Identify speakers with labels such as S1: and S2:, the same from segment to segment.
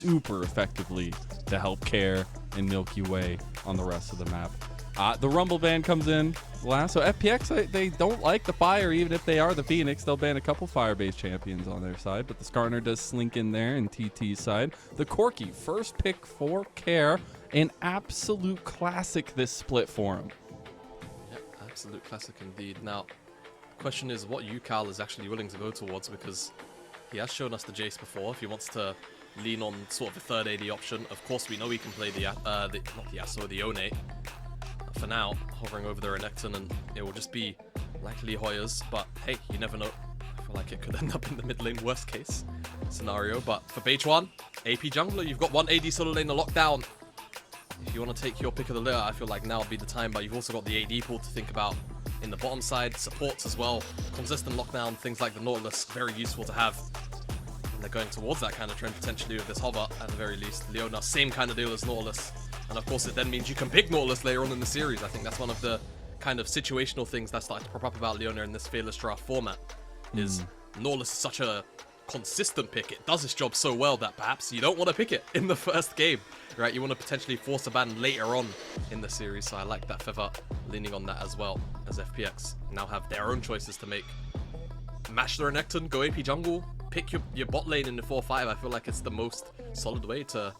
S1: super effectively to help Care and MilkyWay on the rest of the map. The Rumble ban comes in last. So FPX, they don't like the fire, even if they are the Phoenix. They'll ban a couple fire-based champions on their side, but the Skarner does slink in there in TT's side. The Corki, first pick for Care. An absolute classic this split for him.
S2: Yep, absolute classic indeed. Now, the question is what Ucal is actually willing to go towards, because he has shown us the Jace before. If he wants to lean on sort of a third AD option, of course we know he can play the not the Yasuo, the One. For now, hovering over the Renekton, and it will just be likely Hoya's, but hey, you never know. I feel like it could end up in the mid lane worst case scenario, but for Beichuan, AP jungler, you've got one AD solo lane to lock down. If you want to take your pick of the litter, I feel like now would be the time, but you've also got the AD pool to think about in the bottom side, supports as well, consistent lockdown, things like the Nautilus, very useful to have. And they're going towards that kind of trend potentially with this hover, at the very least. Leona, same kind of deal as Nautilus. And of course it then means you can pick Nautilus later on in the series. I think that's one of the kind of situational things that's starting to pop up about Leona in this Fearless Draft format, is Nautilus is such a consistent pick. It does its job so well that perhaps you don't want to pick it in the first game, right? You want to potentially force a ban later on in the series. So I like that Feather leaning on that as well, as FPX now have their own choices to make. Match the Renekton, go AP jungle, pick your bot lane in the 4-5. I feel like it's the most solid way to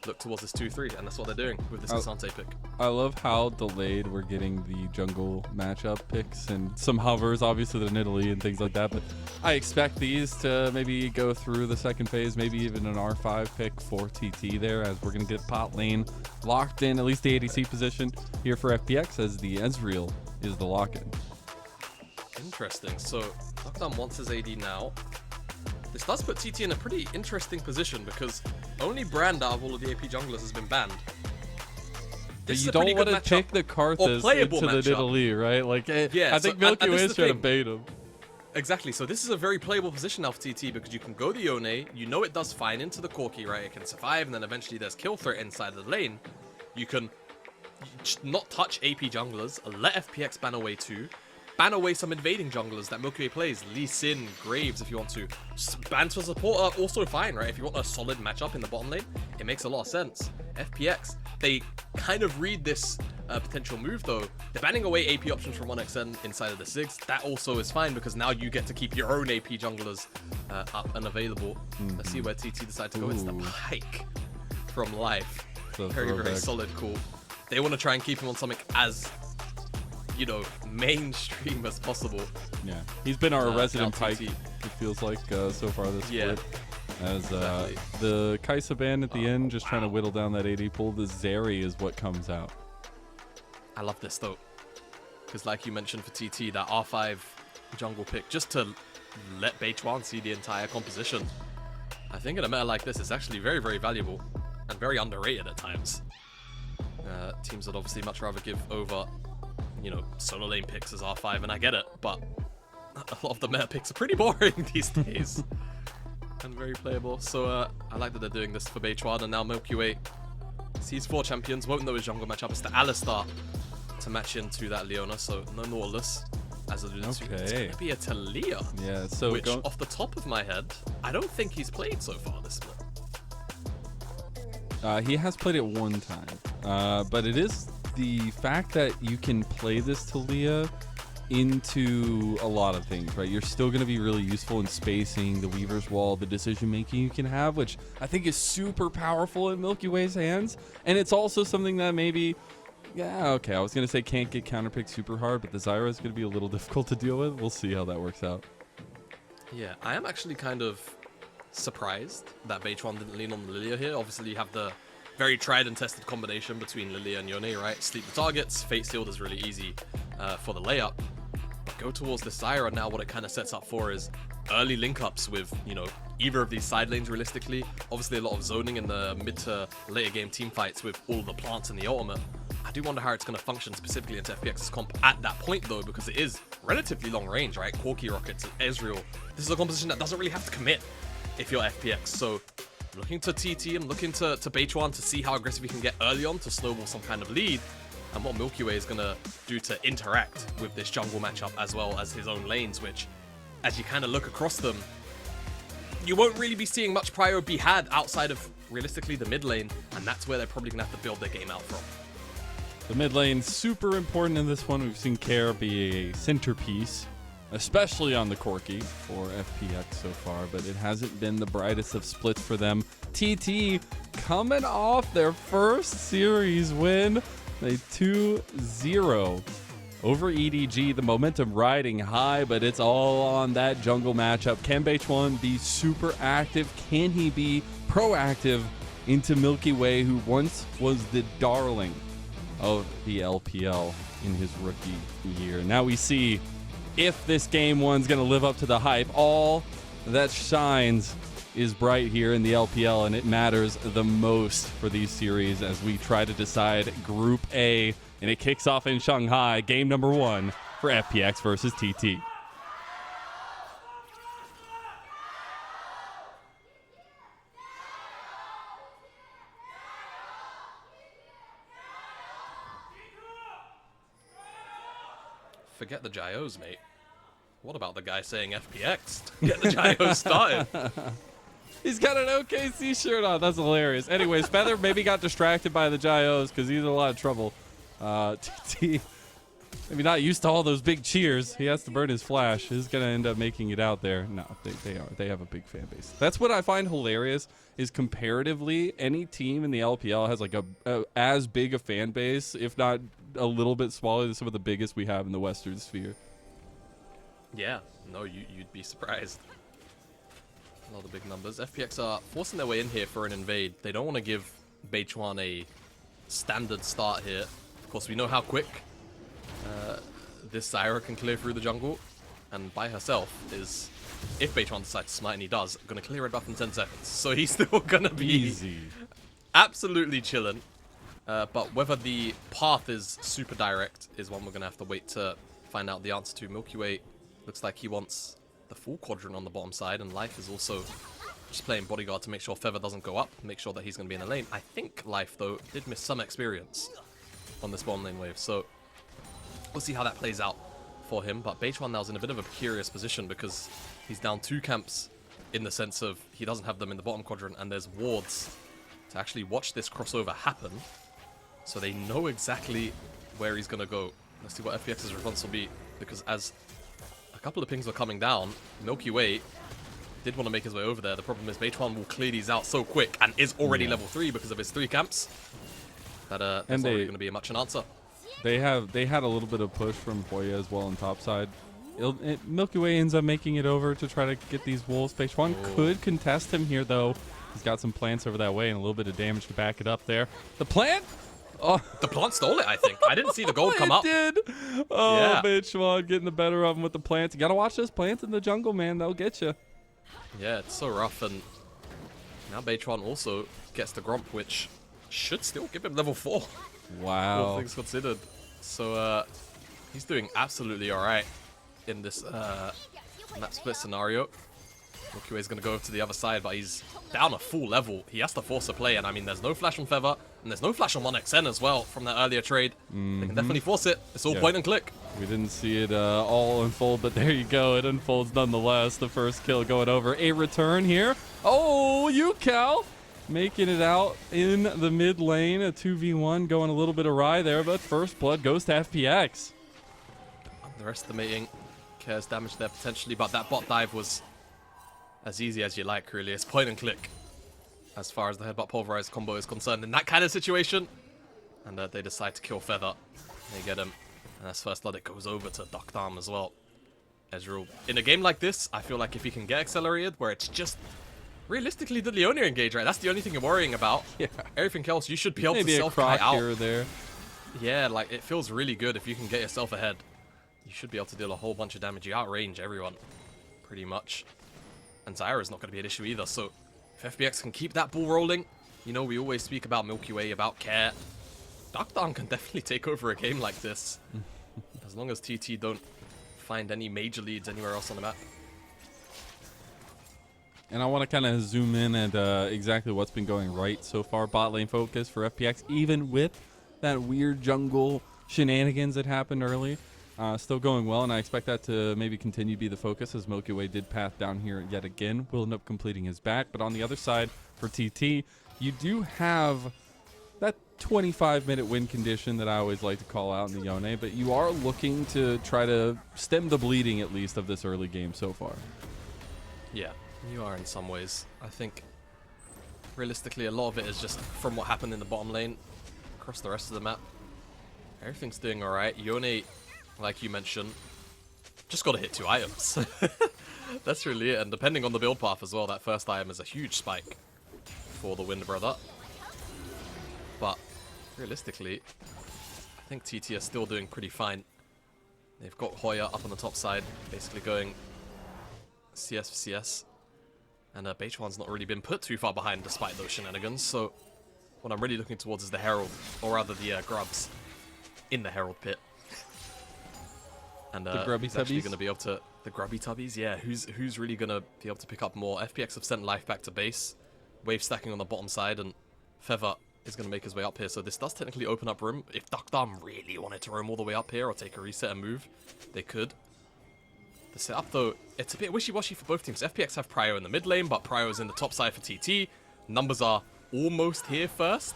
S2: look towards this 2-3, and that's what they're doing with this Asante pick.
S1: I love how delayed we're getting the jungle matchup picks and some hovers, obviously the Nidalee and things like that, but I expect these to maybe go through the second phase, maybe even an R5 pick for TT there, as we're going to get pot lane locked in, at least the ADC position here for FPX, as the Ezreal is the lock-in.
S2: Interesting. So Deokdam wants his AD now. This does put TT in a pretty interesting position, because only Brand out of all of the AP junglers has been banned.
S1: But you don't want to pick the Karthus into the Nidalee, right? Like, yeah, I think MilkyWay is trying to bait him.
S2: Exactly. So this is a very playable position now for TT, because you can go the Yone, you know it does fine into the Corki, right? It can survive, and then eventually there's kill threat inside of the lane. You can not touch AP junglers, let FPX ban away too. Ban away some invading junglers that MilkyWay plays. Lee Sin, Graves if you want to. Ban to support are also fine, right? If you want a solid matchup in the bottom lane, it makes a lot of sense. FPX, they kind of read this potential move though. They're banning away AP options from 1xn inside of the Sigs. That also is fine, because now you get to keep your own AP junglers up and available. Let's see where TT decide to go. It's the Pike from Life. Very, very solid call. They want to try and keep him on something as, you know, mainstream as possible.
S1: Yeah, he's been our resident Pike, it feels like, so far this split. As the Kaisa ban at the end, just trying to whittle down that AD pool. The Zeri is what comes out.
S2: I love this though, because like you mentioned for TT, that R5 jungle pick, just to let Beichuan see the entire composition. I think in a meta like this, it's actually very, very valuable and very underrated at times. Teams would obviously much rather give over, you know, solo lane picks as R5, and I get it, but a lot of the meta picks are pretty boring these days and very playable. So I like that they're doing this for Beichuan, and now MilkyWay sees 4 champions, won't know his jungle matchup. It's the Alistar to match into that Leona, so no Nautilus, as alluded to. It's going to be a Talia, which off the top of my head, I don't think he's played so far this split.
S1: He has played it one time, but it is the fact that you can play this Talia into a lot of things, right? You're still going to be really useful in spacing, the Weaver's Wall, the decision making you can have, which I think is super powerful in MilkyWay's hands. And it's also something that maybe, I was going to say can't get counterpicked super hard, but the Zyra is going to be a little difficult to deal with. We'll see how that works out.
S2: Yeah, I am actually kind of surprised that Beichuan didn't lean on Lilia here. Obviously, you have the very tried and tested combination between Lilia and Yone, right? Sleep the targets, Fate Sealed is really easy for the layup. But go towards the Zyra now. What it kind of sets up for is early link-ups with, you know, either of these side lanes realistically. Obviously, a lot of zoning in the mid to later game team fights with all the plants and the ultimate. I do wonder how it's going to function specifically into FPX's comp at that point, though, because it is relatively long range, right? Corki rockets, Ezreal. This is a composition that doesn't really have to commit if you're FPX. So looking to TT and looking to Beichuan to see how aggressive he can get early on to snowball some kind of lead, and what MilkyWay is going to do to interact with this jungle matchup as well as his own lanes, which, as you kind of look across them, you won't really be seeing much prio be had outside of realistically the mid lane, and that's where they're probably going to have to build their game out from.
S1: The mid lane, super important in this one. We've seen Care be a centerpiece, especially on the Corki for FPX so far, but it hasn't been the brightest of splits for them. TT coming off their first series win, a 2-0 over EDG. The momentum riding high, but it's all on that jungle matchup. Can Beichuan be super active? Can he be proactive into MilkyWay, who once was the darling of the LPL in his rookie year? Now we see if this game one's going to live up to the hype. All that shines is bright here in the LPL, and it matters the most for these series as we try to decide Group A, and it kicks off in Shanghai, game number 1 for FPX versus TT.
S2: Forget the gyos, mate. What about the guy saying FPX? Get the gyos started.
S1: He's got an OKC shirt on. That's hilarious. Anyways, Feather maybe got distracted by the gyos because he's in a lot of trouble. TT, maybe not used to all those big cheers. He has to burn his flash. He's going to end up making it out there. No, they have a big fan base. That's what I find hilarious is comparatively, any team in the LPL has like a as big a fan base, if not a little bit smaller than some of the biggest we have in the Western Sphere.
S2: Yeah, no, you'd be surprised. A lot of big numbers. FPX are forcing their way in here for an invade. They don't want to give Beichuan a standard start here. Of course, we know how quick this Zyra can clear through the jungle. And by herself is, if Beichuan decides to smite, and he does, going to clear red buff in 10 seconds. So he's still going to be
S1: easy,
S2: absolutely chilling. But whether the path is super direct is one we're going to have to wait to find out the answer to. MilkyWay looks like he wants the full quadrant on the bottom side, and Life is also just playing bodyguard to make sure Feather doesn't go up, make sure that he's going to be in the lane. I think Life, though, did miss some experience on this bottom lane wave, so we'll see how that plays out for him. But Beichuan now is in a bit of a precarious position because he's down 2 camps in the sense of he doesn't have them in the bottom quadrant, and there's wards to actually watch this crossover happen, so they know exactly where he's going to go. Let's see what FPX's response will be, because as a couple of pings were coming down, MilkyWay did want to make his way over there. The problem is Beichuan will clear these out so quick and is already level 3 because of his 3 camps that there's already going to be much an answer.
S1: They had a little bit of push from Hoya as well on top side. MilkyWay ends up making it over to try to get these wolves. Beichuan could contest him here, though. He's got some plants over that way and a little bit of damage to back it up there. The plant? Oh.
S2: The plant stole it, I think. I didn't see the gold come up.
S1: It did. Oh,
S2: yeah.
S1: Beichuan getting the better of him with the plants. You got to watch those plants in the jungle, man. They'll get you.
S2: Yeah, it's so rough. And now Beichuan also gets the grump, which should still give him level 4.
S1: Wow.
S2: All things considered. So he's doing absolutely all right in this map split scenario. MilkyWay's going to go over to the other side, but he's down a full level. He has to force a play, and I mean, there's no flash on Feather, and there's no flash on 1xN as well from that earlier trade. They can definitely force it. It's all point and click.
S1: We didn't see it all unfold, but there you go. It unfolds nonetheless. The first kill going over. A return here. Oh, Ucal making it out in the mid lane. A 2v1 going a little bit awry there, but first blood goes to FPX.
S2: Underestimating Care's damage there potentially, but that bot dive was as easy as you like, really. It's point and click as far as the headbutt pulverized combo is concerned in that kind of situation. And they decide to kill Feather. They get him. And as first blood, it goes over to Deokdam as well. Ezreal. In a game like this, I feel like if he can get accelerated, where it's just realistically the Leonia engage, right? That's the only thing you're worrying about. Yeah. Everything else, you should be able to self-kite out.
S1: Here or there.
S2: Yeah, like, it feels really good if you can get yourself ahead. You should be able to deal a whole bunch of damage. You outrange everyone, pretty much. And Zyra's not going to be an issue either, so if FPX can keep that ball rolling, you know, we always speak about MilkyWay, about Care. Deokdam can definitely take over a game like this, as long as TT don't find any major leads anywhere else on the map.
S1: And I want to kind of zoom in at exactly what's been going right so far. Bot lane focus for FPX, even with that weird jungle shenanigans that happened early. Still going well, and I expect that to maybe continue to be the focus, as MilkyWay did path down here yet again. Will end up completing his back. But on the other side, for TT, you do have that 25-minute win condition that I always like to call out in the Yone, but you are looking to try to stem the bleeding, at least, of this early game so far.
S2: Yeah, you are in some ways. I think, realistically, a lot of it is just from what happened in the bottom lane across the rest of the map. Everything's doing alright. Yone, like you mentioned, just got to hit 2 items. That's really it. And depending on the build path as well, that first item is a huge spike for the Wind Brother. But realistically, I think TT are still doing pretty fine. They've got Hoya up on the top side, basically going CS for CS. And Beichuan's not really been put too far behind despite those shenanigans. So what I'm really looking towards is the Herald, or rather the Grubs in the Herald pit. And
S1: the grubby
S2: who's actually
S1: tubbies?
S2: going to be able to... The grubby tubbies? Yeah, who's really going to be able to pick up more? FPX have sent life back to base. Wave stacking on the bottom side, and Feather is going to make his way up here. So this does technically open up room. If Deokdam really wanted to roam all the way up here or take a reset and move, they could. The setup, though, it's a bit wishy-washy for both teams. FPX have Prio in the mid lane, but Prio is in the top side for TT. Numbers are almost here first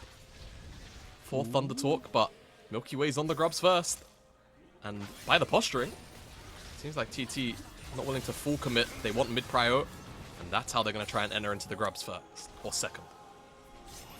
S2: for ThunderTalk, but MilkyWay's on the grubs first. And by the posturing, seems like TT not willing to full commit. They want mid prio, and that's how they're going to try and enter into the grubs first, or second.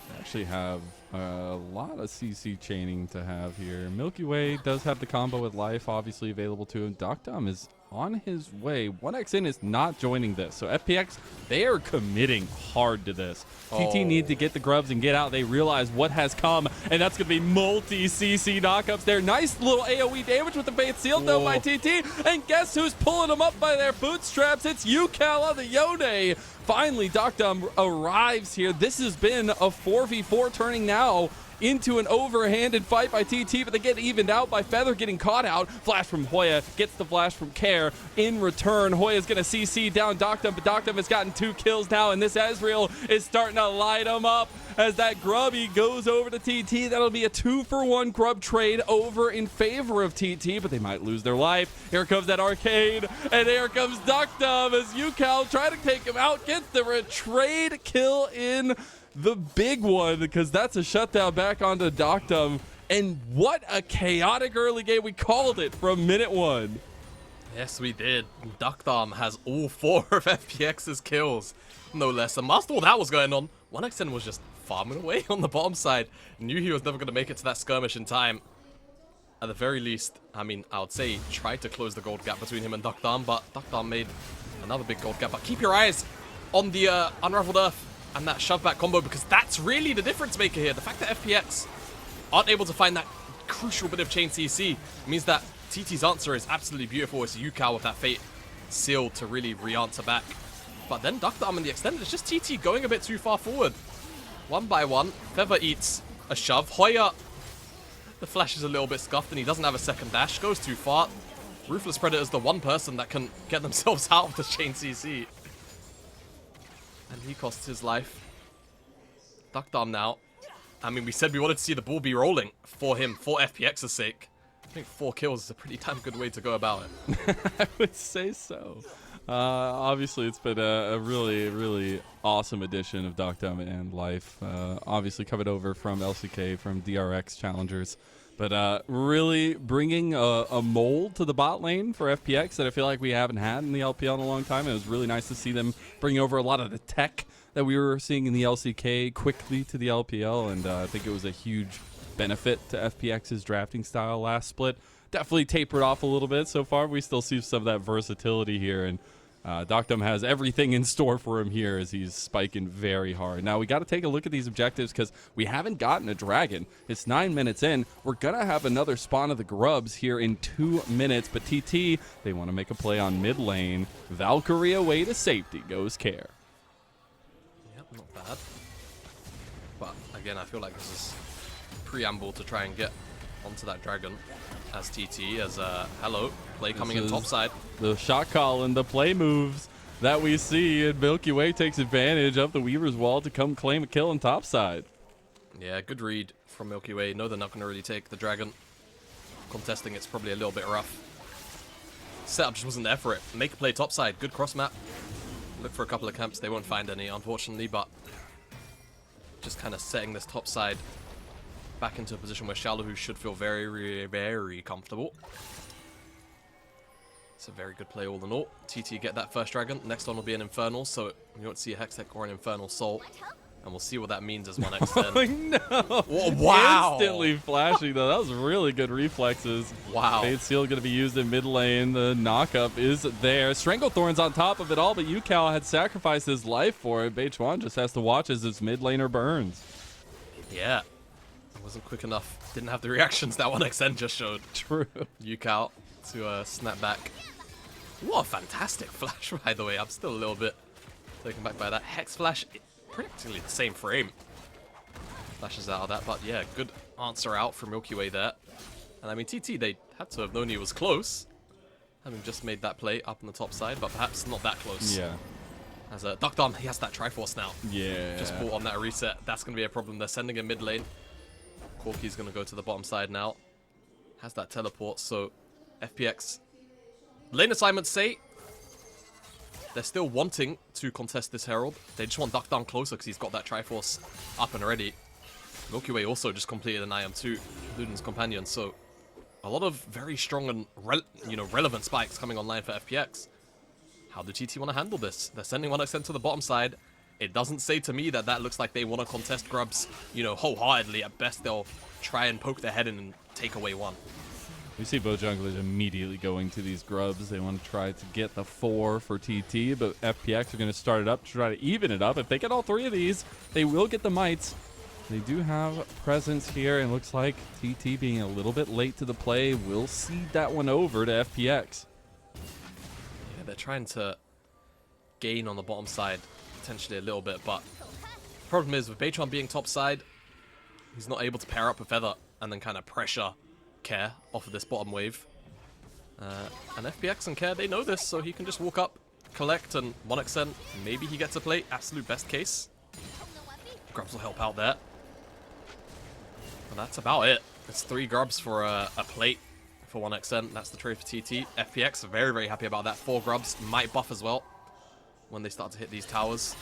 S1: They actually have a lot of CC chaining to have here. MilkyWay does have the combo with life obviously available to him. Deokdam is on his way. 1xN is not joining this. So FPX, they are committing hard to this. TT needs to get the grubs and get out. They realize what has come, and that's going to be multi-CC knockups there. Nice little AoE damage with the bait sealed though by TT. And guess who's pulling them up by their bootstraps? It's Ucal on the Yone. Finally, Deokdam arrives here. This has been a 4v4 turning now into an overhanded fight by TT, but they get evened out by Feather getting caught out. Flash from Hoya, gets the flash from Care. In return, Hoya's going to CC down Deokdam, but Deokdam has gotten 2 kills now, and this Ezreal is starting to light him up as that grubby goes over to TT. That'll be a 2-for-1 grub trade over in favor of TT, but they might lose their life. Here comes that arcade, and here comes Deokdam as Ucal try to take him out, gets the trade kill in the big one, because that's a shutdown back onto Deokdam. And what a chaotic early game. We called it from minute 1.
S2: Yes, we did. Deokdam has all 4 of FPX's kills, no less. And whilst all that was going on, 1xN was just farming away on the bottom side. Knew he was never going to make it to that skirmish in time. At the very least, I mean, I would say he tried to close the gold gap between him and Deokdam, but Deokdam made another big gold gap. But keep your eyes on the Unraveled Earth and that shove back combo, because that's really the difference maker here. The fact that FPX aren't able to find that crucial bit of chain CC means that TT's answer is absolutely beautiful. It's Ucal with that Fate sealed to really re-answer back. But then Deokdam in the extended, it's just TT going a bit too far forward. One by one, Feather eats a shove. Hoya, the flash is a little bit scuffed and he doesn't have a second dash, goes too far. Ruthless Predator is the one person that can get themselves out of the chain CC. And he costs his life. Deokdam now. I mean, we said we wanted to see the ball be rolling for him, for FPX's sake. I think 4 kills is a pretty damn good way to go about it.
S1: I would say so. Obviously, it's been a really, really awesome addition of Deokdam and life. Obviously, coming over from LCK, from DRX Challengers. But really bringing a mold to the bot lane for FPX that I feel like we haven't had in the LPL in a long time. It was really nice to see them bring over a lot of the tech that we were seeing in the LCK quickly to the LPL, and I think it was a huge benefit to FPX's drafting style last split. Definitely tapered off a little bit so far. We still see some of that versatility here, and Deokdam has everything in store for him here as he's spiking very hard. Now, we got to take a look at these objectives because we haven't gotten a dragon. It's 9 minutes in. We're going to have another spawn of the grubs here in 2 minutes, but TT, they want to make a play on mid lane. Valkyrie away to safety goes Care.
S2: Yep, not bad. But again, I feel like this is preamble to try and get onto that dragon as TT, as hello, play coming in top side.
S1: The shot call and the play moves that we see, and MilkyWay takes advantage of the Weaver's Wall to come claim a kill on top side.
S2: Yeah, good read from MilkyWay. No, they're not going to really take the dragon. Contesting, it's probably a little bit rough. Setup just wasn't there for it. Make a play top side. Good cross map. Look for a couple of camps. They won't find any, unfortunately, but just kind of setting this top side back into a position where Xioalaohu should feel very, very comfortable. It's a very good play all in all. TT get that first dragon. Next one will be an Infernal, so you won't see a Hextech or an Infernal Soul. And we'll see what that means as 1x10.
S1: Oh, no.
S2: Wow.
S1: Instantly flashing, though. That was really good reflexes.
S2: Wow.
S1: Fade Seal going to be used in mid lane. The knockup is there. Stranglethorn's on top of it all, but Ucal had sacrificed his life for it. Beichuan just has to watch as his mid laner burns.
S2: Yeah. It wasn't quick enough. Didn't have the reactions that 1xN just showed.
S1: True.
S2: Ucal to snap back. What a fantastic flash, by the way. I'm still a little bit taken back by that. Hex flash, practically the same frame. Flashes out of that, but yeah, good answer out from MilkyWay there. And I mean, TT, they had to have known he was close, having just made that play up on the top side, but perhaps not that close.
S1: Yeah.
S2: As Deokdam, he has that Triforce now.
S1: Yeah.
S2: Just bought on that reset. That's going to be a problem. They're sending him mid lane. Corki's going to go to the bottom side now. Has that teleport, so FPX. Lane assignments say they're still wanting to contest this Herald. They just want Deokdam closer because he's got that Triforce up and ready. MilkyWay also just completed an IM2, Luden's companion, so a lot of very strong and relevant spikes coming online for FPX. How do TT want to handle this? They're sending 1xN to the bottom side. It doesn't say to me that that looks like they want to contest grubs, wholeheartedly. At best, they'll try and poke their head in and take away one.
S1: We see both junglers immediately going to these grubs. They want to try to get the 4 for TT, but FPX are going to start it up to try to even it up. If they get all 3 of these, they will get the mites. They do have presence here, and looks like TT being a little bit late to the play will cede that one over to FPX.
S2: Yeah, they're trying to gain on the bottom side, potentially a little bit, but the problem is with Beichuan being top side, he's not able to pair up with Feather and then kind of pressure Care off of this bottom wave. And FPX and Care, they know this, so he can just walk up, collect, and 1xN. Maybe he gets a play, absolute best case. Grubs will help out there. And that's about it. It's 3 grubs for a plate for 1xN. That's the trade for TT. FPX are very, very happy about that. 4 grubs might buff as well when they start to hit these towers.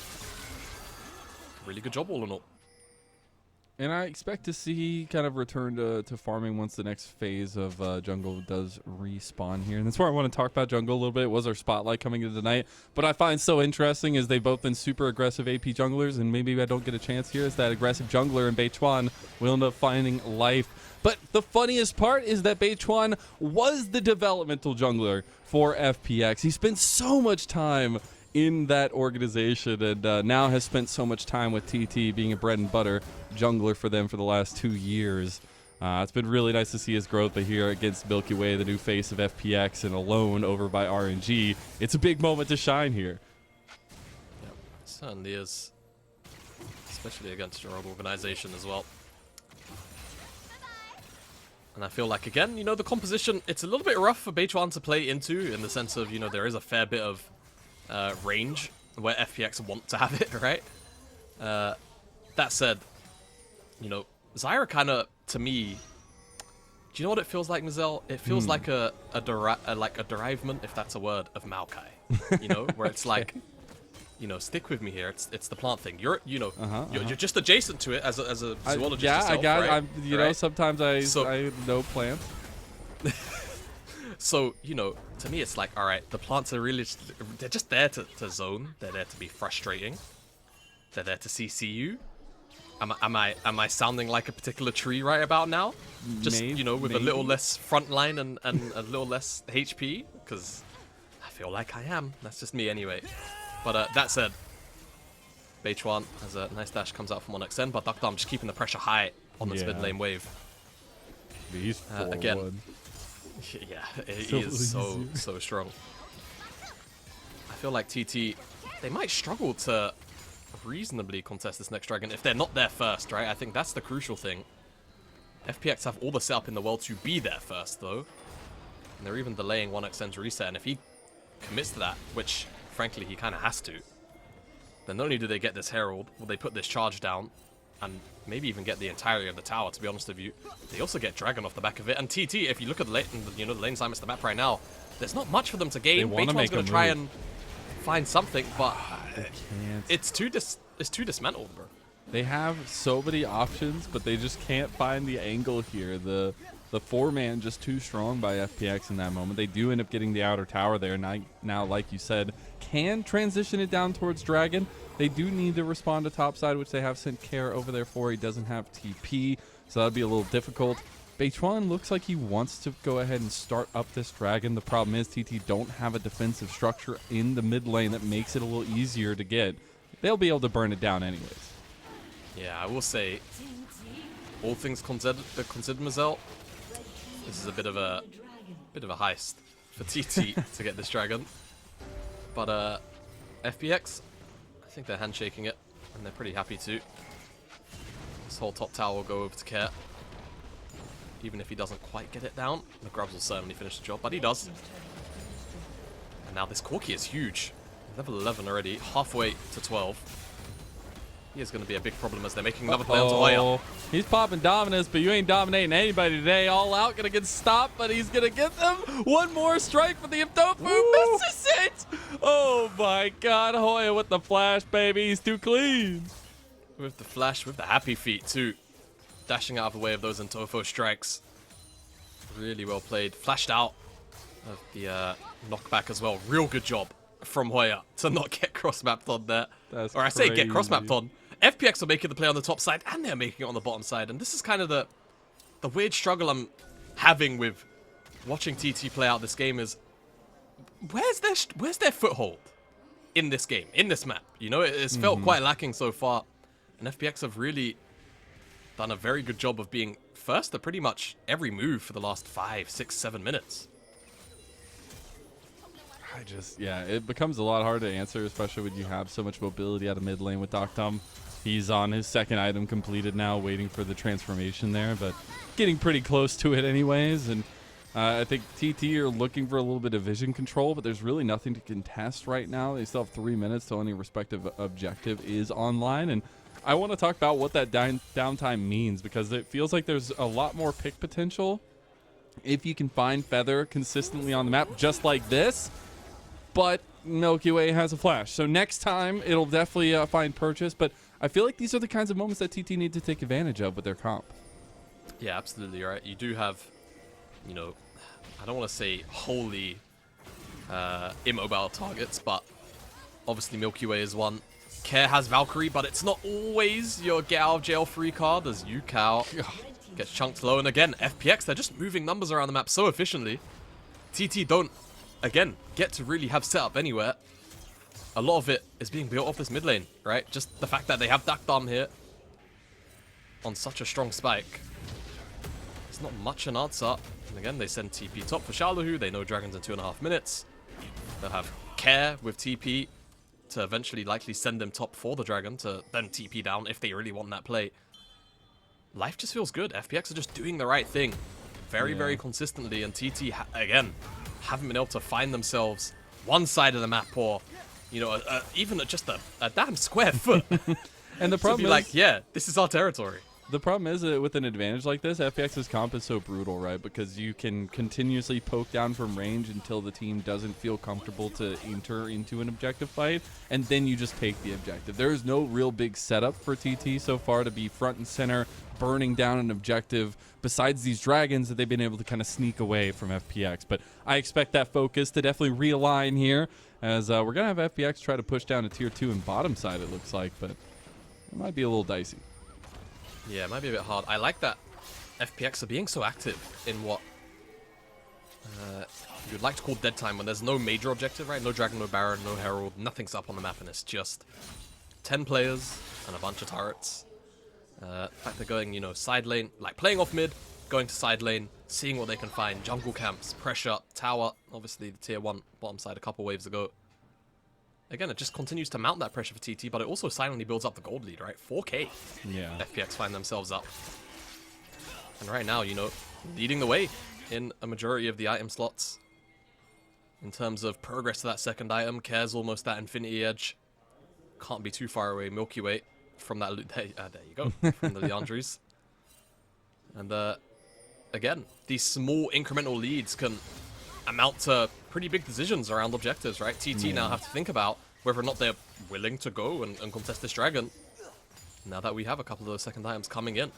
S2: Really good job all in all.
S1: And I expect to see kind of return to farming once the next phase of jungle does respawn here. And that's where I want to talk about jungle a little bit. It was our spotlight coming into tonight. But I find so interesting is they've both been super aggressive AP junglers, and maybe I don't get a chance here, is that aggressive jungler in Beichuan will end up finding life. But the funniest part is that Beichuan was the developmental jungler for FPX. He spent so much time in that organization, and now has spent so much time with TT being a bread and butter jungler for them for the last 2 years. It's been really nice to see his growth here against MilkyWay, the new face of FPX, and alone over by RNG. It's a big moment to shine here.
S2: Yep, it certainly is. Especially against your own organization as well. And I feel like, again, the composition, it's a little bit rough for Beichuan to play into, in the sense of, there is a fair bit of range where FPX want to have it, right? That said, Zyra kind of, to me, do you know what it feels like, Mazel? It feels like a derivement, if that's a word, of Maokai. Where it's like, stick with me here. It's the plant thing. You're just adjacent to it as a zoologist.
S1: Yeah,
S2: yourself,
S1: I got
S2: right?
S1: it. Right? Sometimes I know plants.
S2: So, to me, it's like, all right, the plants are really, they're just there to zone. They're there to be frustrating. They're there to CC you. Am I sounding like a particular tree right about now? Just, with maybe a little less frontline and a little less HP? Because I feel like I am. That's just me anyway. But that said, Beichuan has a nice dash, comes out from 1xN, but Deokdam just keeping the pressure high on this mid lane wave.
S1: He's
S2: again. Yeah, he is so strong. I feel like TT, they might struggle to reasonably contest this next dragon if they're not there first, right? I think that's the crucial thing. FPX have all the setup in the world to be there first, though. And they're even delaying 1xN's reset, and if he commits to that, which, frankly, he kind of has to, then not only do they get this Herald, will they put this charge down, and maybe even get the entirety of the tower, to be honest with you. They also get Dragon off the back of it. And TT, if you look at the lane, the lane assignments, the map right now, there's not much for them to gain. Beichuan's going to try and find something, but it's too dismantled, bro.
S1: They have so many options, but they just can't find the angle here. The 4-man just too strong by FPX in that moment. They do end up getting the outer tower there. Now, like you said, can transition it down towards Dragon. They do need to respond to topside, which they have sent Care over there for. He doesn't have TP, so that'll be a little difficult. Beichuan looks like he wants to go ahead and start up this Dragon. The problem is TT don't have a defensive structure in the mid lane that makes it a little easier to get. They'll be able to burn it down anyways.
S2: Yeah, I will say, all things considered, Mazel, this is a bit of a heist for TT to get this Dragon. But FPX, I think they're handshaking it, and they're pretty happy to. This whole top tower will go over to Care. Even if he doesn't quite get it down, the grubs will certainly finish the job, but he does. And now this Corki is huge. Level 11 already, halfway to 12. He is going to be a big problem as they're making another play onto Hoya.
S1: He's popping Dominus, but you ain't dominating anybody today. All out, going to get stopped, but he's going to get them. One more strike for the Tofu. Misses it. Oh my god, Hoya with the flash, baby. He's too clean.
S2: With the flash, with the happy feet too. Dashing out of the way of those Intofo strikes. Really well played. Flashed out of the knockback as well. Real good job from Hoya to not get cross-mapped on there.
S1: That's
S2: or I say get cross-mapped on. FPX are making the play on the top side, and they're making it on the bottom side. And this is kind of the weird struggle I'm having with watching TT play out this game is, where's their foothold in this game, in this map? You know, it's felt quite lacking so far. And FPX have really done a very good job of being first at pretty much every move for the last 5, 6, 7 minutes.
S1: Yeah, it becomes a lot harder to answer, especially when you have so much mobility out of mid lane with Deokdam. He's on his second item completed now, waiting for the transformation there, but getting pretty close to it anyways. And I think TT are looking for a little bit of vision control, but there's really nothing to contest right now. They still have 3 minutes till any respective objective is online. And I want to talk about what that downtime means, because it feels like there's a lot more pick potential if you can find Feather consistently on the map, just like this. But MilkyWay has a flash, so next time it'll definitely find purchase. But I feel like these are the kinds of moments that TT need to take advantage of with their comp.
S2: Yeah, absolutely right. You do have, you know, I don't want to say wholly immobile targets, but obviously MilkyWay is one. Care has Valkyrie, but it's not always your get out of jail free card, as Ucal gets chunked low. And again, FPX, they're just moving numbers around the map so efficiently. TT don't, again, get to really have setup anywhere. A lot of it is being built off this mid lane, right? Just the fact that they have Deokdam here on such a strong spike. It's not much an answer. And again, they send TP top for Xioalaohu. They know Dragon's in 2.5 minutes. They'll have Care with TP to eventually likely send them top for the Dragon to then TP down if they really want that play. Life just feels good. FPX are just doing the right thing very, very consistently. And TT, again, haven't been able to find themselves one side of the map or, you know, even just a damn square foot.
S1: And the problem is,
S2: like, yeah, this is our territory.
S1: The problem is that with an advantage like this, FPX's comp is so brutal, right? Because you can continuously poke down from range until the team doesn't feel comfortable to enter into an objective fight, and then you just take the objective. There is no real big setup for TT so far to be front and center, burning down an objective, besides these dragons that they've been able to kind of sneak away from FPX. But I expect that focus to definitely realign here, as we're going to have FPX try to push down to tier 2 and bottom side, it looks like, but it might be a little dicey.
S2: Yeah, it might be a bit hard. I like that FPX are being so active in what you'd like to call dead time, when there's no major objective, right? No Dragon, no Baron, no Herald, nothing's up on the map, and it's just 10 players and a bunch of turrets. In fact, they're going, you know, side lane, like playing off mid, going to side lane, seeing what they can find. Jungle camps, pressure, tower, obviously the tier 1 bottom side a couple waves ago. Again, it just continues to mount that pressure for TT, but it also silently builds up the gold lead, right? 4K.
S1: Yeah.
S2: FPX find themselves up. And right now, you know, leading the way in a majority of the item slots. In terms of progress to that second item, Care's almost at Infinity Edge. Can't be too far away. MilkyWay from that loot. There you go. From the Leandries. And again, these small incremental leads can amount to pretty big decisions around objectives, right? TT now have to think about whether or not they're willing to go and contest this Dragon. now that we have a couple of those second items coming in.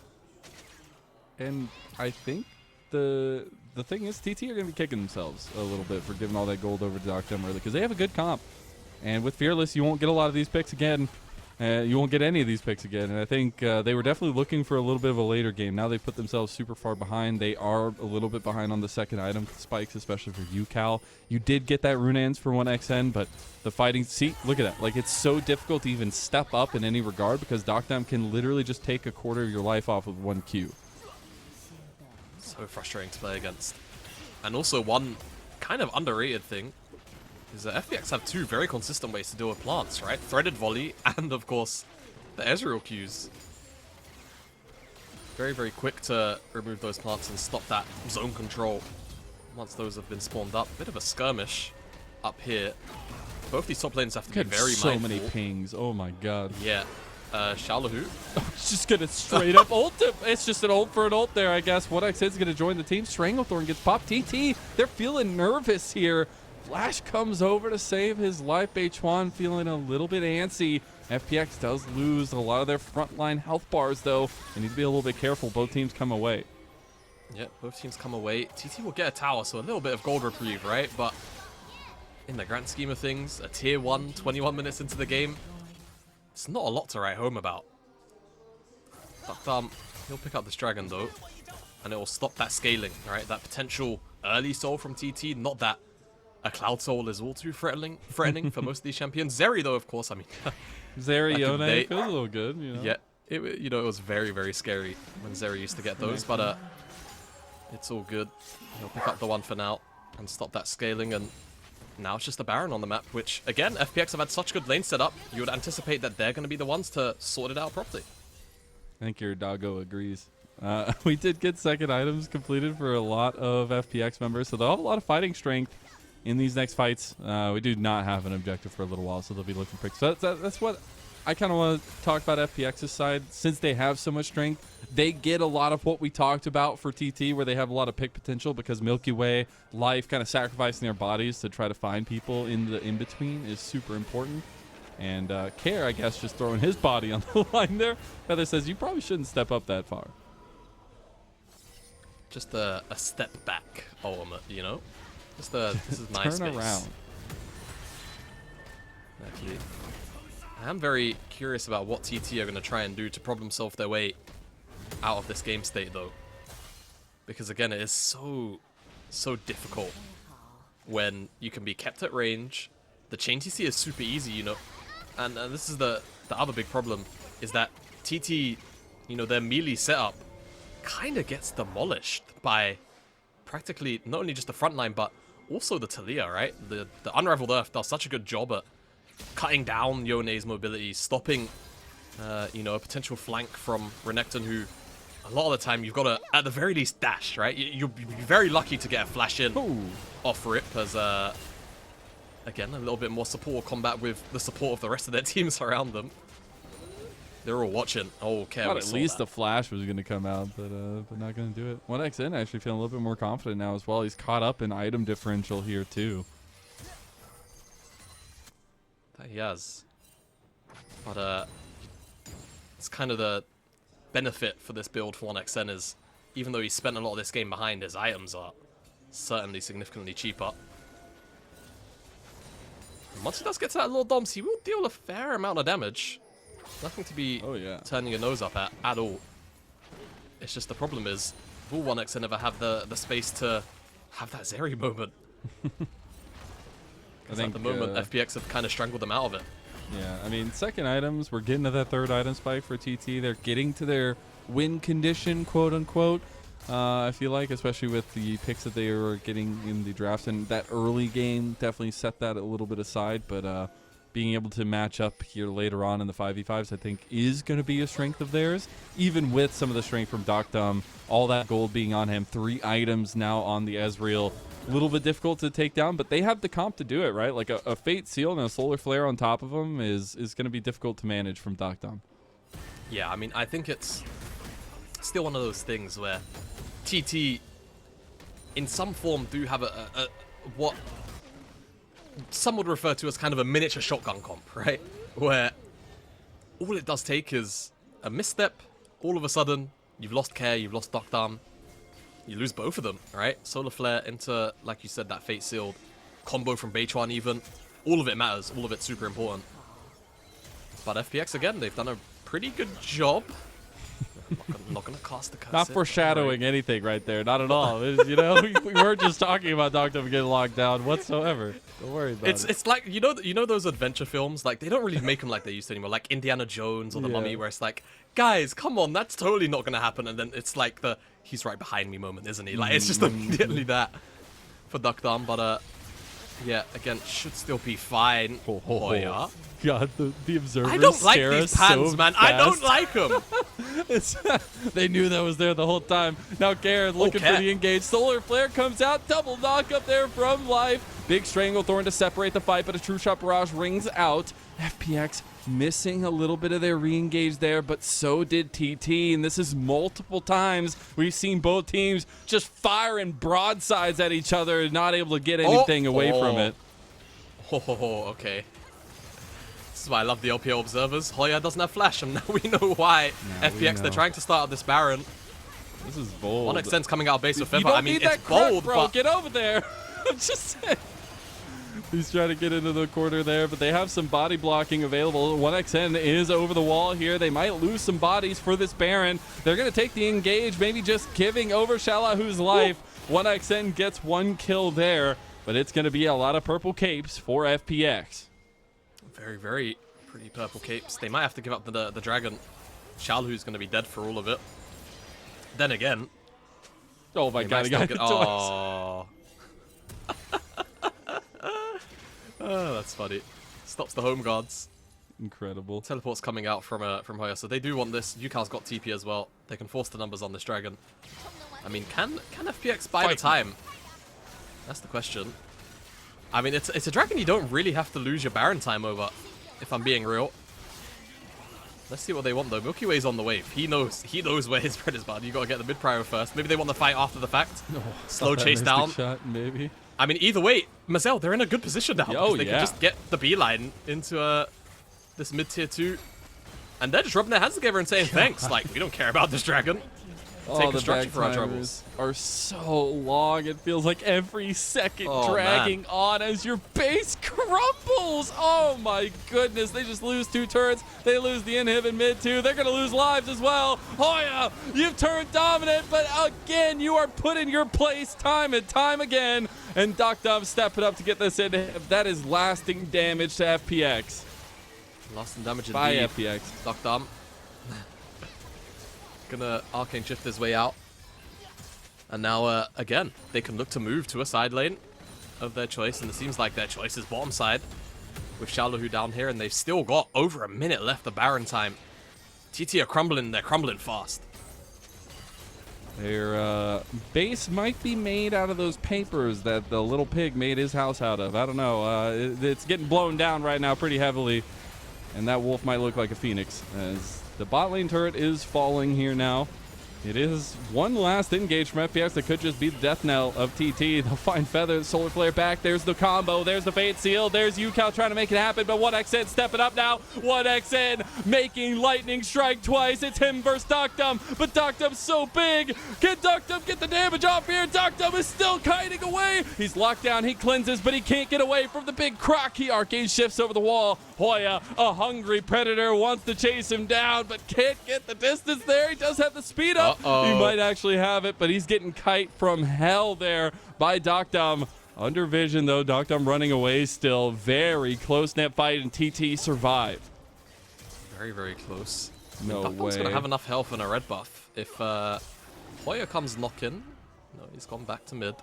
S1: And I think the thing is, TT are going to be kicking themselves a little bit for giving all that gold over to Deokdam early, because they have a good comp. And with Fearless, you won't get a lot of these picks again. You won't get any of these picks again. And I think they were definitely looking for a little bit of a later game. Now they put themselves super far behind. They are a little bit behind on the second item spikes, especially for Ucal. You did get that Runeans for 1xn, but the fighting... See, look at that. Like, it's so difficult to even step up in any regard because Deokdam can literally just take a quarter of your life off with 1 Q.
S2: So frustrating to play against. And also one kind of underrated thing is that FPX have 2 very consistent ways to deal with plants, right? Threaded volley and, of course, the Ezreal Qs. Very, very quick to remove those plants and stop that zone control once those have been spawned up. Bit of a skirmish up here. Both these top lanes have to be very mindful.
S1: So many pings. Oh my god.
S2: Yeah. Xioalaohu.
S1: It's just gonna straight up ult him. It's just an ult for an ult there, I guess. VODS is gonna join the team. Stranglethorn gets popped. TT, they're feeling nervous here. Flash comes over to save his life. Beichuan feeling a little bit antsy. FPX does lose a lot of their frontline health bars, though. They need to be a little bit careful. Both teams come away.
S2: Yeah, both teams come away. TT will get a tower, so a little bit of gold reprieve, right? But in the grand scheme of things, a tier 1, 21 minutes into the game, it's not a lot to write home about. But he'll pick up this dragon, though, and it will stop that scaling, right? That potential early soul from TT, not that a Cloud Soul is all too threatening for most of these champions. Zeri, though, of course, I mean...
S1: Zeri Yone feels a little good, you know?
S2: Yeah, it was very, very scary when Zeri used to get those, but it's all good. He'll pick up the one for now and stop that scaling, and now it's just the Baron on the map, which, again, FPX have had such good lane setup, you would anticipate that they're going to be the ones to sort it out properly.
S1: I think your doggo agrees. We did get second items completed for a lot of FPX members, so they'll have a lot of fighting strength in these next fights. We do not have an objective for a little while, so they'll be looking for picks. So that's what I kind of want to talk about FPX's side. Since they have so much strength, they get a lot of what we talked about for TT, where they have a lot of pick potential because MilkyWay, life, kind of sacrificing their bodies to try to find people in the in-between is super important. And Care, I guess, just throwing his body on the line there. Feather says, you probably shouldn't step up that far.
S2: Just a step back ultimate, you know? This is my
S1: Turn
S2: space.
S1: around.
S2: Actually, I am very curious about what TT are going to try and do to problem solve their way out of this game state, though. Because again, it is so difficult when you can be kept at range. The chain TC is super easy, you know. And this is the other big problem, is that TT, you know, their melee setup kind of gets demolished by practically not only just the front line, but also the Talia, right? The Unraveled Earth does such a good job at cutting down Yone's mobility, stopping, you know, a potential flank from Renekton, who a lot of the time you've got to, at the very least, dash, right? You'll be very lucky to get a flash in off rip as, again, a little bit more support combat with the support of the rest of their teams around them. They're all watching. Oh, okay.
S1: Thought at least the flash was going to come out, but not going to do it. 1xn actually feeling a little bit more confident now as well. He's caught up in item differential here too.
S2: That he has. But it's kind of the benefit for this build for 1xn is, even though he spent a lot of this game behind, his items are certainly significantly cheaper. And once he does get to that Lord Doms, he will deal a fair amount of damage. Nothing to be turning your nose up at all. It's just the problem is, will 1xn ever have the space to have that Zeri moment? Because at the moment, FPX have kind of strangled them out of it.
S1: Yeah, I mean, second items, we're getting to that third item spike for TT. They're getting to their win condition, quote unquote. I feel like, especially with the picks that they were getting in the draft, and that early game definitely set that a little bit aside, but being able to match up here later on in the 5v5s, I think, is going to be a strength of theirs. Even with some of the strength from Deokdam, all that gold being on him, 3 items now on the Ezreal. A little bit difficult to take down, but they have the comp to do it, right? Like a Fate Seal and a Solar Flare on top of them is going to be difficult to manage from Deokdam.
S2: Yeah, I mean, I think it's still one of those things where TT, in some form, do have what some would refer to as kind of a miniature shotgun comp, right? Where all it does take is a misstep, all of a sudden, you've lost Care, you've lost Deokdam. You lose both of them, right? Solar Flare into, like you said, that Fate Sealed combo from Beichuan even. All of it matters. All of it's super important. But FPX, again, they've done a pretty good job. I'm not gonna cast the curse.
S1: Not foreshadowing anything right there. Not at all. You know, we weren't just talking about Deokdam getting locked down whatsoever. Don't worry about it.
S2: It's like, you know those adventure films? Like, they don't really make them like they used to anymore. Like Indiana Jones or The Mummy, where it's like, guys, come on, that's totally not gonna happen. And then it's like the, he's right behind me moment, isn't he? Like, it's just immediately that for Deokdam. But, yeah, again, should still be fine. Hoya.
S1: God, the observers
S2: I don't like
S1: scare
S2: these
S1: us
S2: pans,
S1: so
S2: man.
S1: fast.
S2: I don't like them.
S1: They knew that was there the whole time. Now Garrett looking for the engage. Solar Flare comes out. Double knock up there from Life. Big Stranglethorn to separate the fight, but a True Shot Barrage rings out. FPX missing a little bit of their re-engage there, but so did TT. And this is multiple times we've seen both teams just firing broadsides at each other and not able to get anything away from it.
S2: Okay. This is why I love the LPL observers. Hoya doesn't have flash, and now we know why. FPX, they're trying to start up this Baron.
S1: This is bold.
S2: 1xn's coming out base with Feather.
S1: You don't
S2: I mean,
S1: need
S2: it's
S1: that crush,
S2: bold,
S1: bro.
S2: but
S1: Get over there. I'm just saying. He's trying to get into the corner there, but they have some body blocking available. 1xn is over the wall here. They might lose some bodies for this Baron. They're going to take the engage, maybe just giving over Xioalaohu's life. 1xn gets one kill there, but it's going to be a lot of purple capes for FPX.
S2: very, very pretty purple capes. They might have to give up the dragon. Xioalaohu's going to be dead for all of it. Then again,
S1: oh my god, he got it
S2: oh. Oh, that's funny. Stops the home guards.
S1: Incredible.
S2: Teleport's coming out from Hoya, so they do want this. Ucal's got TP as well. They can force the numbers on this dragon. I mean, can FPX buy the time? That's the question. I mean, it's a dragon you don't really have to lose your Baron time over, if I'm being real. Let's see what they want though. MilkyWay's on the wave. He knows where his bread is bud. You gotta get the mid prio first. Maybe they want the fight after the fact. No, slow chase down.
S1: Shot, maybe.
S2: I mean, either way, Mazel, they're in a good position now.
S1: Oh,
S2: they can just get the beeline into this mid tier 2. And they're just rubbing their hands together and saying thanks. Like, we don't care about this dragon. Take construction for our troubles.
S1: Are so long. It feels like every second dragging on as your base crumbles. Oh my goodness. They just lose 2 turrets. They lose the inhib in mid 2. They're going to lose lives as well. Hoya, you've turned dominant, but again, you are put in your place time and time again. And Deokdam stepping up to get this inhib. That is lasting damage to FPX.
S2: Lasting damage indeed.
S1: By FPX.
S2: Deokdam. Gonna arcane shift his way out, and now again they can look to move to a side lane of their choice, and it seems like their choice is bottom side with Xioalaohu down here, and they've still got over a minute left of Baron time. TT are crumbling, they're crumbling fast.
S1: Their base might be made out of those papers that the little pig made his house out of. I don't know. It's getting blown down right now pretty heavily, and that wolf might look like a phoenix as the bot lane turret is falling here now. It is one last engage from FPX that could just be the death knell of TT. They'll find Feather, Solar Flare back. There's the combo. There's the Fate Seal. There's Ucal trying to make it happen, but 1xn stepping up now. 1xn making lightning strike twice. It's him versus Deokdam, but Deokdam's so big. Can Deokdam get the damage off here? Deokdam is still kiting away. He's locked down. He cleanses, but he can't get away from the big croc. He arcane shifts over the wall. Hoya, a hungry predator, wants to chase him down, but can't get the distance there. He does have the speed up. He might actually have it, but he's getting kite from hell there by Deokdam. Under vision, though. Deokdam running away still. Very close net fight, and TT survive.
S2: Very, very close.
S1: No way.
S2: Deokdam's going to have enough health and a red buff. If Hoya comes knocking, no, he's gone back to mid.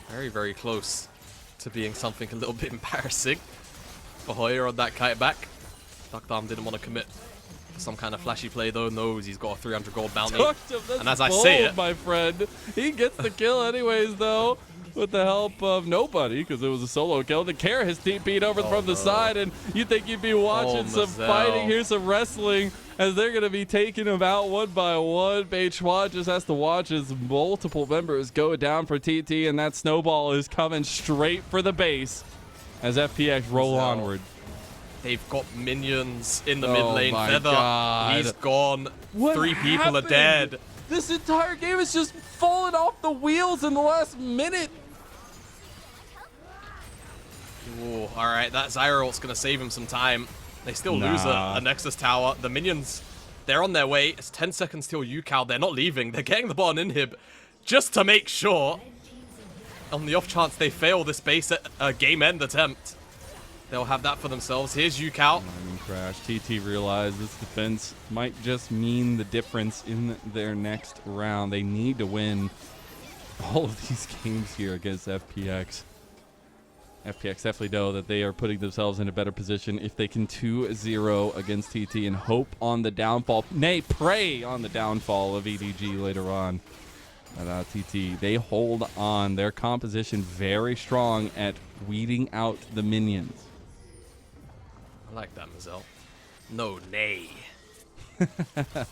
S2: Very, very close to being something a little bit embarrassing for Hoya on that kite back. Deokdam didn't want to commit some kind of flashy play though. Knows he's got a 300 gold bounty. And as I say it,
S1: my friend, he gets the kill anyways though, with the help of nobody, because it was a solo kill. The Care has TP'd over from the side, and you think you'd be watching some fighting here, some wrestling, as they're going to be taking them out one by one. Beichuan just has to watch as multiple members go down for TT, and that snowball is coming straight for the base as FPX roll onward.
S2: They've got minions in the mid lane.
S1: My
S2: Feather,
S1: God.
S2: he's gone.
S1: What
S2: 3 people are
S1: happened?
S2: dead.
S1: This entire game is just falling off the wheels in the last minute.
S2: Ooh, all right, that Zyra ult's going to save him some time. They still lose a Nexus tower. The minions, they're on their way. It's 10 seconds till Ucal. They're not leaving. They're getting the bot on inhib just to make sure. On the off chance they fail this base at game end attempt, they'll have that for themselves. Here's Ucal.
S1: Crash. TT realized this defense might just mean the difference in their next round. They need to win all of these games here against FPX. FPX definitely know that they are putting themselves in a better position if they can 2-0 against TT and hope on the downfall, nay, pray on the downfall of EDG later on. But TT, they hold on. Their composition very strong at weeding out the minions.
S2: I like that, Mazel. No, nay.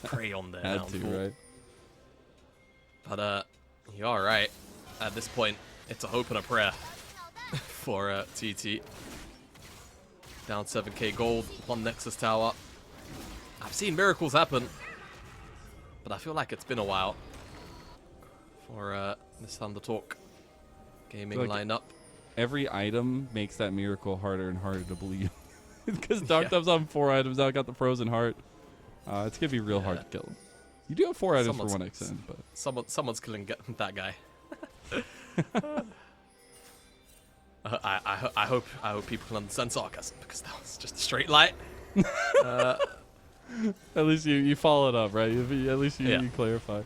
S2: Prey on their
S1: Had to,
S2: downfall.
S1: right?
S2: But you're all right. At this point, it's a hope and a prayer for TT. Down 7k gold, 1 Nexus tower. I've seen miracles happen, but I feel like it's been a while for this ThunderTalk Gaming lineup.
S1: Every item makes that miracle harder and harder to believe. Because Deokdam's on 4 items now, got the frozen heart. It's gonna be real hard to kill him. You do have 4 items for 1xn, but
S2: someone's killing that guy. I hope people can understand sarcasm, because that was just a straight light.
S1: At least you followed up, right? At least you clarify.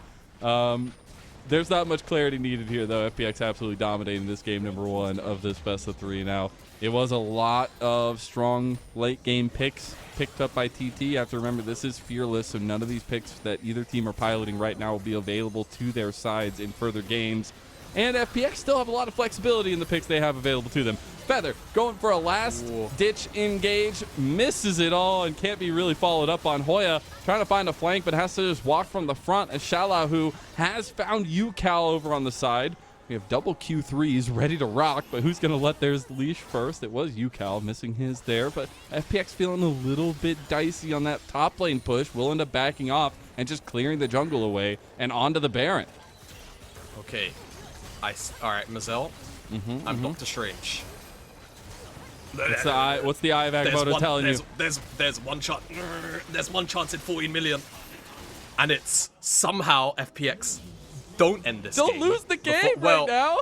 S1: There's not much clarity needed here, though. FPX absolutely dominating this game number 1 of this best of 3 now. It was a lot of strong late game picks picked up by TT. You have to remember, this is Fearless, so none of these picks that either team are piloting right now will be available to their sides in further games. And FPX still have a lot of flexibility in the picks they have available to them. Feather going for a last-ditch engage, misses it all and can't be really followed up on. Hoya trying to find a flank, but has to just walk from the front as Xioalaohu has found Ucal over on the side. We have double Q3s ready to rock, but who's going to let theirs leash first? It was Ucal missing his there, but FPX feeling a little bit dicey on that top lane push. Will end up backing off and just clearing the jungle away and onto the Baron.
S2: Okay. All right, Mazel. I'm Dr. Strange.
S1: What's the eye of Agamotto telling you?
S2: There's one chance. There's one chance in 14 million, and it's somehow FPX don't end this.
S1: Don't lose the game right now.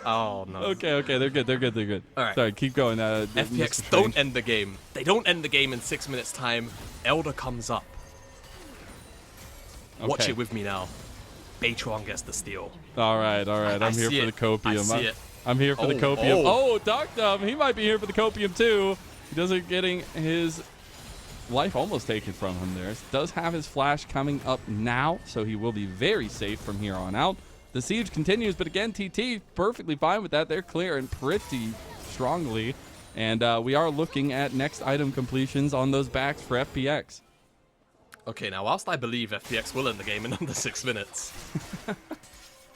S2: Oh no.
S1: Okay, they're good.
S2: All right.
S1: Sorry, keep going.
S2: FPX don't end the game. They don't end the game in 6 minutes time. Elder comes up. Watch it with me now. Beichuan gets the steal.
S1: All right. I'm here for the copium. I'm here for the copium. Oh, Deokdam, he might be here for the copium too. He doesn't getting his life almost taken from him there. Does have his flash coming up now, so he will be very safe from here on out. The siege continues, but again, TT perfectly fine with that. They're clearing pretty strongly, and we are looking at next item completions on those backs for FPX.
S2: Okay, now whilst I believe FPX will end the game in under 6 minutes,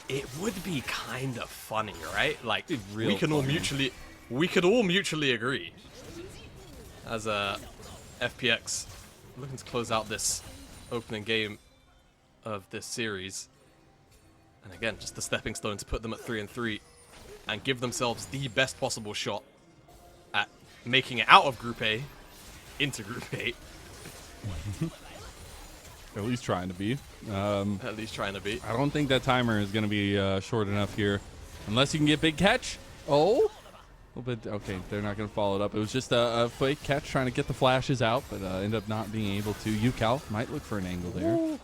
S2: it would be kind of funny, right? Like we could all mutually agree as a FPX looking to close out this opening game of this series. And again, just the stepping stone to put them at 3-3 and give themselves the best possible shot at making it out of Group A into Group 8.
S1: At least trying to be.
S2: At least trying to be.
S1: I don't think that timer is going to be short enough here. Unless you can get big catch. Oh. A little bit. Okay, they're not going to follow it up. It was just a fake catch trying to get the flashes out, but end up not being able to. Ucal might look for an angle there. Ooh.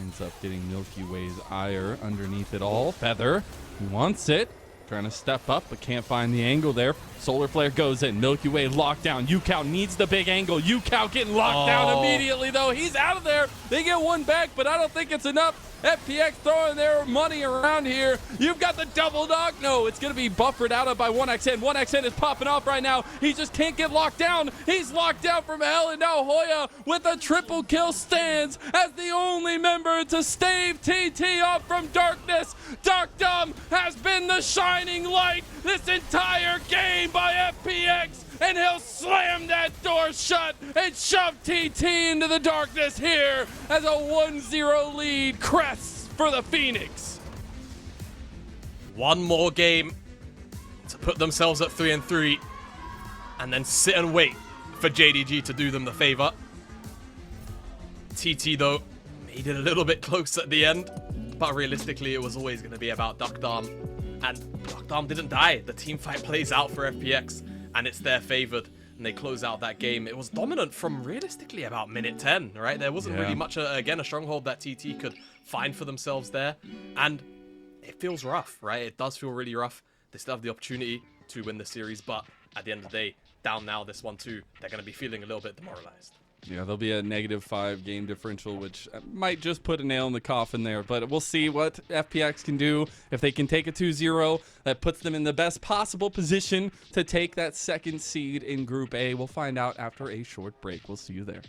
S1: Ends up getting MilkyWay's ire underneath it all. Feather wants it. Trying to step up, but can't find the angle there. Solar Flare goes in. MilkyWay locked down. Ucal needs the big angle. Ucal getting locked down immediately, though. He's out of there. They get one back, but I don't think it's enough. FPX throwing their money around here. You've got the double knock. No, it's going to be buffered out of by 1xn. 1xn is popping off right now. He just can't get locked down. He's locked down from hell, and now Hoya with a triple kill stands as the only member to stave TT off from darkness. Deokdam has been the shining shining light this entire game by FPX, and he'll slam that door shut and shove TT into the darkness here as a 1-0 lead crests for the Phoenix.
S2: One more game to put themselves at 3-3, and then sit and wait for JDG to do them the favor. TT, though, made it a little bit close at the end, but realistically, it was always going to be about Deokdam, and Deokdam didn't die. The team fight plays out for FPX, and it's their favored, and they close out that game. It was dominant from realistically about minute 10, right? There wasn't really much, again, a stronghold that TT could find for themselves there, and it feels rough, right? It does feel really rough. They still have the opportunity to win the series, but at the end of the day, down now this one too, they're going to be feeling a little bit demoralized.
S1: Yeah, there'll be a -5 game differential, which might just put a nail in the coffin there. But we'll see what FPX can do. If they can take a 2-0, that puts them in the best possible position to take that second seed in Group A. We'll find out after a short break. We'll see you there.